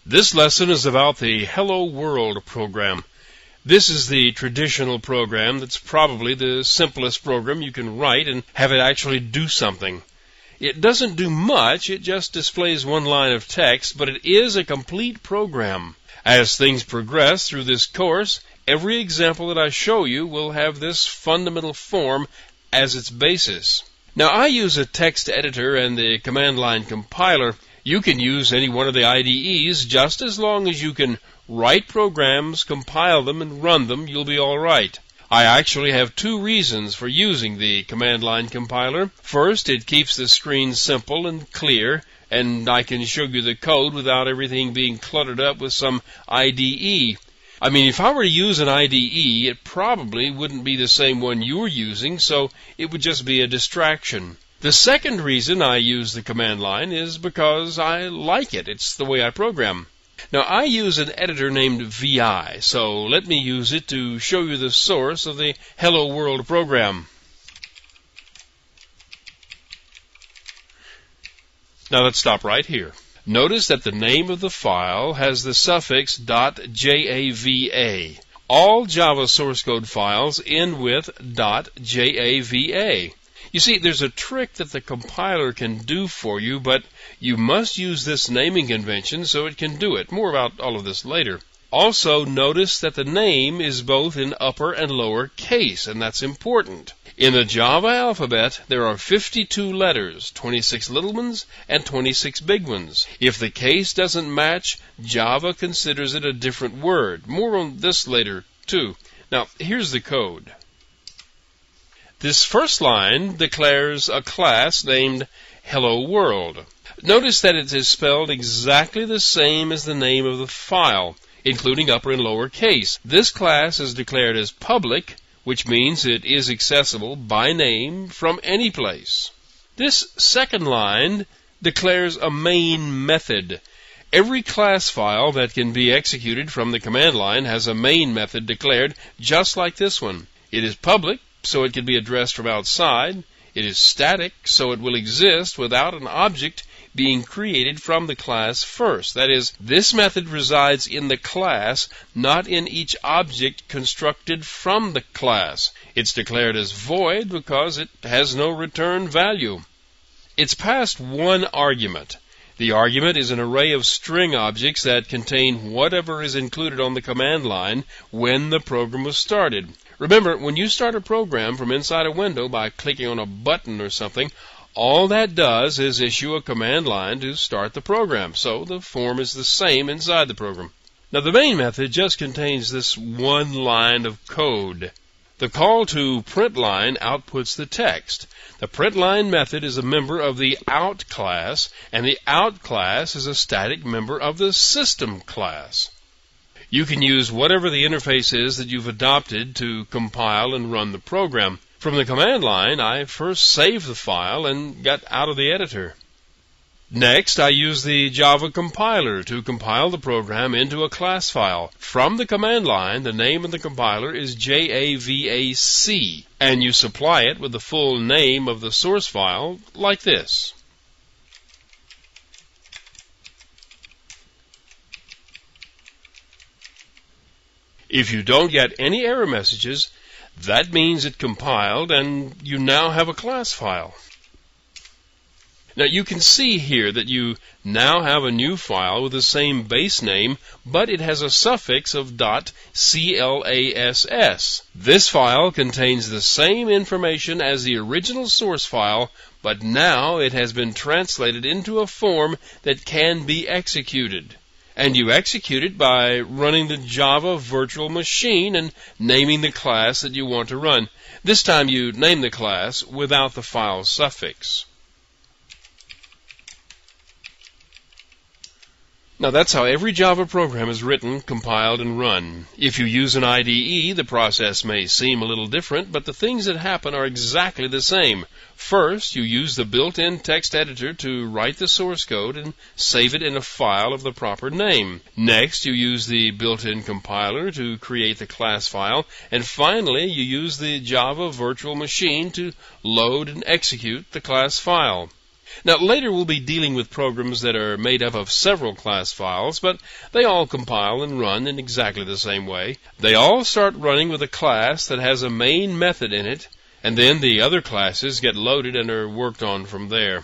This lesson is about the Hello World program. This is the traditional program that's probably the simplest program you can write and have it actually do something. It doesn't do much, it just displays one line of text, but it is a complete program. As things progress through this course, every example that I show you will have this fundamental form as its basis. Now, I use a text editor and the command line compiler. You can use any one of the IDEs just as long as you can write programs, compile them, and run them, you'll be all right. I actually have two reasons for using the command line compiler. First, it keeps the screen simple and clear, and I can show you the code without everything being cluttered up with some IDE. I mean, if I were to use an IDE, it probably wouldn't be the same one you're using, so it would just be a distraction. The second reason I use the command line is because I like it. It's the way I program. Now, I use an editor named VI, so let me use it to show you the source of the Hello World program. Now, let's stop right here. Notice that the name of the file has the suffix .java. All Java source code files end with .java. You see, there's a trick that the compiler can do for you, but you must use this naming convention so it can do it. More about all of this later. Also, notice that the name is both in upper and lower case, and that's important. In the Java alphabet, there are 52 letters, 26 little ones and 26 big ones. If the case doesn't match, Java considers it a different word. More on this later, too. Now, here's the code. This first line declares a class named Hello World. Notice that it is spelled exactly the same as the name of the file, including upper and lower case. This class is declared as public, which means it is accessible by name from any place. This second line declares a main method. Every class file that can be executed from the command line has a main method declared just like this one. It is public, so it can be addressed from outside. It is static, so it will exist without an object being created from the class first. That is, this method resides in the class, not in each object constructed from the class. It's declared as void because it has no return value. It's passed one argument. The argument is an array of string objects that contain whatever is included on the command line when the program was started. Remember, when you start a program from inside a window by clicking on a button or something, all that does is issue a command line to start the program, so the form is the same inside the program. Now, the main method just contains this one line of code. The call to print line outputs the text. The print line method is a member of the out class, and the out class is a static member of the system class. You can use whatever the interface is that you've adopted to compile and run the program. From the command line, I first saved the file and got out of the editor. Next, I use the Java compiler to compile the program into a class file. From the command line, the name of the compiler is JAVAC, and you supply it with the full name of the source file like this. If you don't get any error messages, that means it compiled and you now have a class file. Now, you can see here that you now have a new file with the same base name, but it has a suffix of .class. This file contains the same information as the original source file, but now it has been translated into a form that can be executed. And you execute it by running the Java virtual machine and naming the class that you want to run. This time you name the class without the file suffix. Now, that's how every Java program is written, compiled, and run. If you use an IDE, the process may seem a little different, but the things that happen are exactly the same. First, you use the built-in text editor to write the source code and save it in a file of the proper name. Next, you use the built-in compiler to create the class file. And finally, you use the Java virtual machine to load and execute the class file. Now, later we'll be dealing with programs that are made up of several class files, but they all compile and run in exactly the same way. They all start running with a class that has a main method in it, and then the other classes get loaded and are worked on from there.